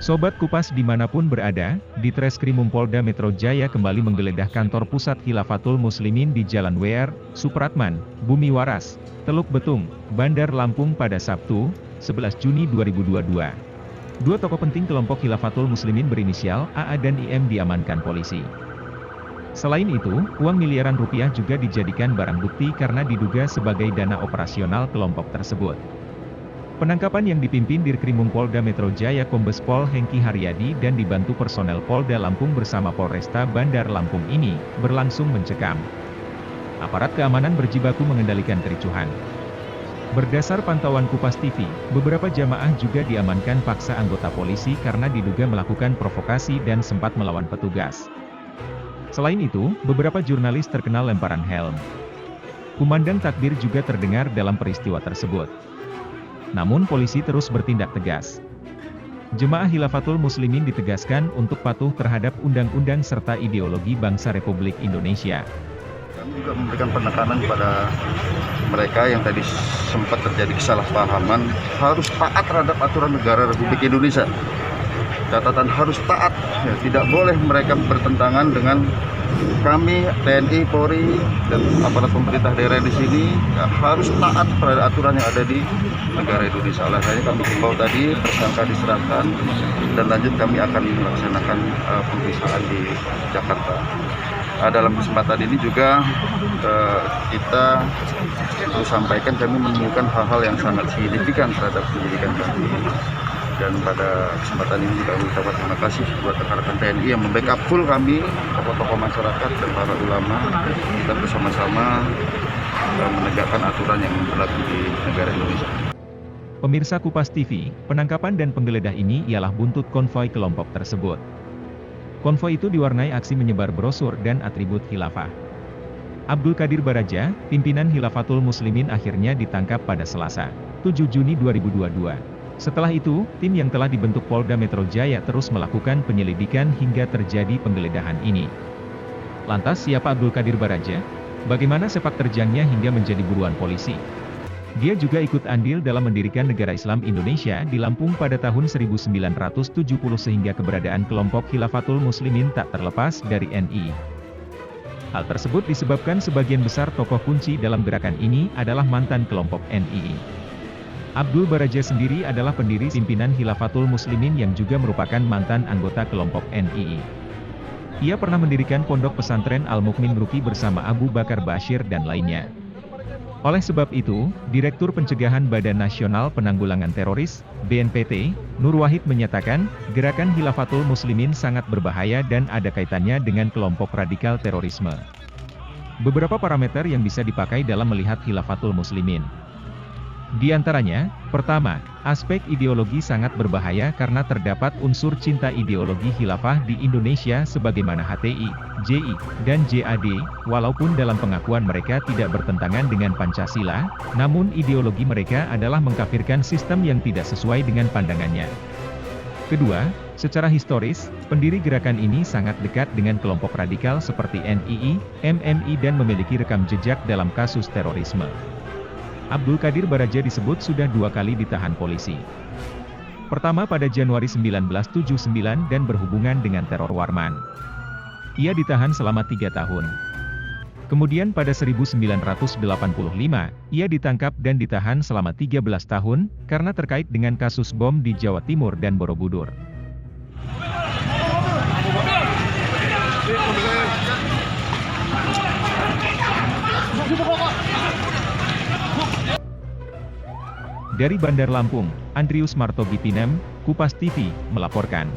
Sobat Kupas dimanapun berada, di Treskrimum Polda Metro Jaya kembali menggeledah kantor pusat Khilafatul Muslimin di Jalan WR, Supratman, Bumi Waras, Teluk Betung, Bandar Lampung pada Sabtu, 11 Juni 2022. Dua tokoh penting kelompok Khilafatul Muslimin berinisial AA dan IM diamankan polisi. Selain itu, uang miliaran rupiah juga dijadikan barang bukti karena diduga sebagai dana operasional kelompok tersebut. Penangkapan yang dipimpin Dirkrimum Polda Metro Jaya Kombes Pol Hengki Haryadi dan dibantu personel Polda Lampung bersama Polresta Bandar Lampung ini, berlangsung mencekam. Aparat keamanan berjibaku mengendalikan kericuhan. Berdasar pantauan Kupas TV, beberapa jamaah juga diamankan paksa anggota polisi karena diduga melakukan provokasi dan sempat melawan petugas. Selain itu, beberapa jurnalis terkena lemparan helm. Kumandang takbir juga terdengar dalam peristiwa tersebut. Namun polisi terus bertindak tegas. Jemaah Khilafatul Muslimin ditegaskan untuk patuh terhadap undang-undang serta ideologi bangsa Republik Indonesia. Kami juga memberikan penekanan kepada mereka yang tadi sempat terjadi kesalahpahaman, harus taat terhadap aturan negara Republik Indonesia. Catatan harus taat, ya, tidak boleh mereka bertentangan dengan kami TNI, Polri, dan aparat pemerintah daerah di sini, ya, harus taat pada aturan yang ada di negara Indonesia. Oleh karena kami himbau tadi tersangka diserahkan dan lanjut kami akan melaksanakan pemeriksaan di Jakarta. Dalam kesempatan ini juga kita sampaikan kami menemukan hal-hal yang sangat signifikan terhadap penyidikan kami. Dan pada kesempatan ini juga kami ucapkan terima kasih buat rekan-rekan TNI yang membackup full kami, tokoh-tokoh masyarakat dan para ulama. Kita bersama-sama menegakkan aturan yang berlaku di negara Indonesia. Pemirsa Kupas TV, penangkapan dan penggeledah ini ialah buntut konvoi kelompok tersebut. Konvoi itu diwarnai aksi menyebar brosur dan atribut khilafah. Abdul Qadir Baraja, pimpinan Khilafatul Muslimin akhirnya ditangkap pada Selasa, 7 Juni 2022. Setelah itu, tim yang telah dibentuk Polda Metro Jaya terus melakukan penyelidikan hingga terjadi penggeledahan ini. Lantas siapa Abdul Qadir Baraja? Bagaimana sepak terjangnya hingga menjadi buruan polisi? Dia juga ikut andil dalam mendirikan negara Islam Indonesia di Lampung pada tahun 1970 sehingga keberadaan kelompok Khilafatul Muslimin tak terlepas dari NI. Hal tersebut disebabkan sebagian besar tokoh kunci dalam gerakan ini adalah mantan kelompok NI. Abdul Baraja sendiri adalah pendiri pimpinan Khilafatul Muslimin yang juga merupakan mantan anggota kelompok NI. Ia pernah mendirikan pondok pesantren Al-Mukmin Ruki bersama Abu Bakar Bashir dan lainnya. Oleh sebab itu, Direktur Pencegahan Badan Nasional Penanggulangan Teroris, BNPT, Nur Wahid menyatakan, gerakan Khilafatul Muslimin sangat berbahaya dan ada kaitannya dengan kelompok radikal terorisme. Beberapa parameter yang bisa dipakai dalam melihat Khilafatul Muslimin. Di antaranya, pertama, aspek ideologi sangat berbahaya karena terdapat unsur cinta ideologi khilafah di Indonesia sebagaimana HTI, JI, dan JAD, walaupun dalam pengakuan mereka tidak bertentangan dengan Pancasila, namun ideologi mereka adalah mengkafirkan sistem yang tidak sesuai dengan pandangannya. Kedua, secara historis, pendiri gerakan ini sangat dekat dengan kelompok radikal seperti NII, MMI dan memiliki rekam jejak dalam kasus terorisme. Abdul Qadir Baraja disebut sudah 2 kali ditahan polisi. Pertama pada Januari 1979 dan berhubungan dengan teror Warman. Ia ditahan selama 3 tahun. Kemudian pada 1985, ia ditangkap dan ditahan selama 13 tahun, karena terkait dengan kasus bom di Jawa Timur dan Borobudur. Dari Bandar Lampung, Andrius Martogipinem, Kupas TV, melaporkan.